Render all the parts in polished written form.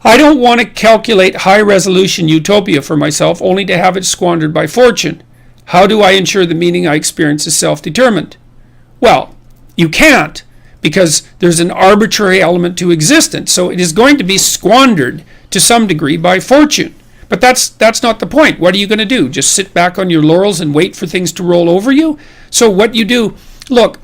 I don't want to calculate high-resolution utopia for myself only to have it squandered by fortune. How do I ensure the meaning I experience is self-determined? Well, you can't, because there's an arbitrary element to existence. So it is going to be squandered to some degree by fortune. But that's not the point. What are you going to do? Just sit back on your laurels and wait for things to roll over you? So what you do, look,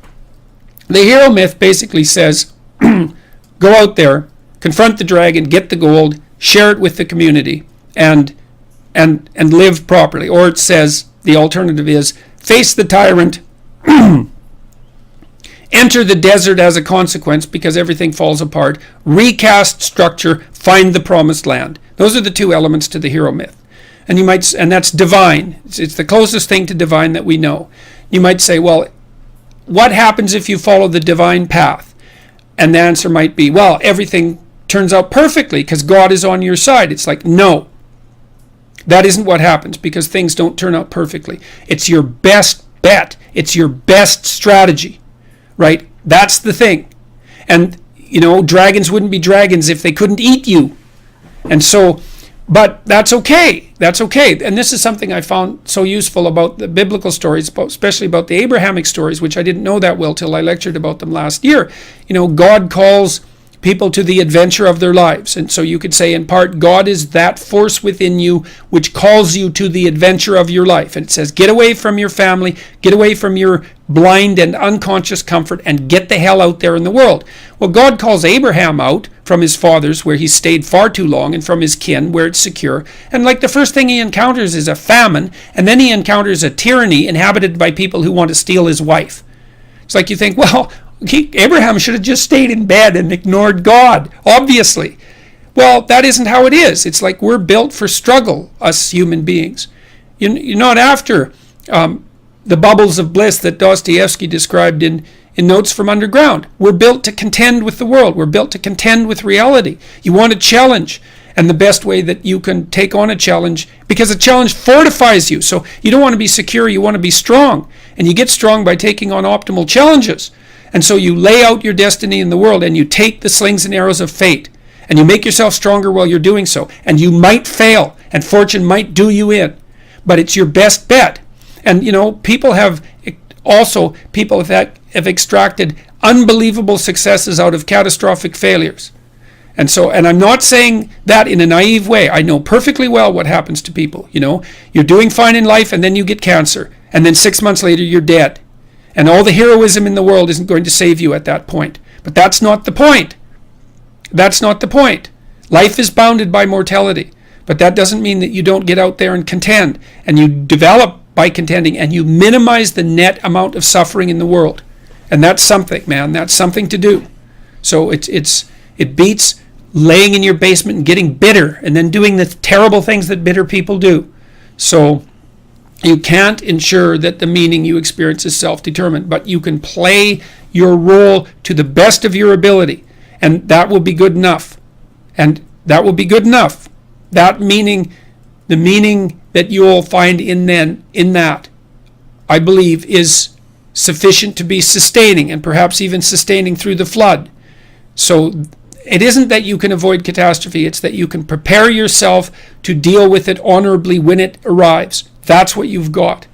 the hero myth basically says, go out there, confront the dragon, get the gold, share it with the community, and live properly. Or it says, the alternative is, face the tyrant, enter the desert as a consequence because everything falls apart, recast structure, find the promised land. Those are the two elements to the hero myth. And that's divine. It's the closest thing to divine that we know. You might say, well, what happens if you follow the divine path? And the answer might be, well, everything turns out perfectly because God is on your side. It's like, no. That isn't what happens, because things don't turn out perfectly. It's your best bet. It's your best strategy. Right? That's the thing. And, dragons wouldn't be dragons if they couldn't eat you. And so, but that's okay. That's okay. And this is something I found so useful about the biblical stories, especially about the Abrahamic stories, which I didn't know that well till I lectured about them last year. God calls people to the adventure of their lives. And so you could say, in part, God is that force within you which calls you to the adventure of your life. And it says, get away from your family, get away from your blind and unconscious comfort, and get the hell out there in the world. Well, God calls Abraham out from his fathers, where he stayed far too long, and from his kin, where it's secure. And like the first thing he encounters is a famine, and then he encounters a tyranny inhabited by people who want to steal his wife. It's like you think, well, Abraham should have just stayed in bed and ignored God, obviously. Well, that isn't how it is. It's like we're built for struggle, us human beings. You're not after the bubbles of bliss that Dostoevsky described in Notes from Underground. We're built to contend with the world. We're built to contend with reality. You want a challenge. And the best way that you can take on a challenge, because a challenge fortifies you. So you don't want to be secure, you want to be strong. And you get strong by taking on optimal challenges. And so you lay out your destiny in the world, and you take the slings and arrows of fate, and you make yourself stronger while you're doing so. And you might fail, and fortune might do you in, but it's your best bet. And people have extracted unbelievable successes out of catastrophic failures. And I'm not saying that in a naive way. I know perfectly well what happens to people. You're doing fine in life, and then you get cancer, and then 6 months later you're dead. And all the heroism in the world isn't going to save you at that point. But that's not the point. That's not the point. Life is bounded by mortality. But that doesn't mean that you don't get out there and contend. And you develop by contending, and you minimize the net amount of suffering in the world. And that's something, man. That's something to do. So it beats laying in your basement and getting bitter and then doing the terrible things that bitter people do. So you can't ensure that the meaning you experience is self-determined, but you can play your role to the best of your ability, and that will be good enough. And that will be good enough. That meaning, the meaning that you'll find in that, I believe, is sufficient to be sustaining, and perhaps even sustaining through the flood. So it isn't that you can avoid catastrophe, it's that you can prepare yourself to deal with it honorably when it arrives. That's what you've got.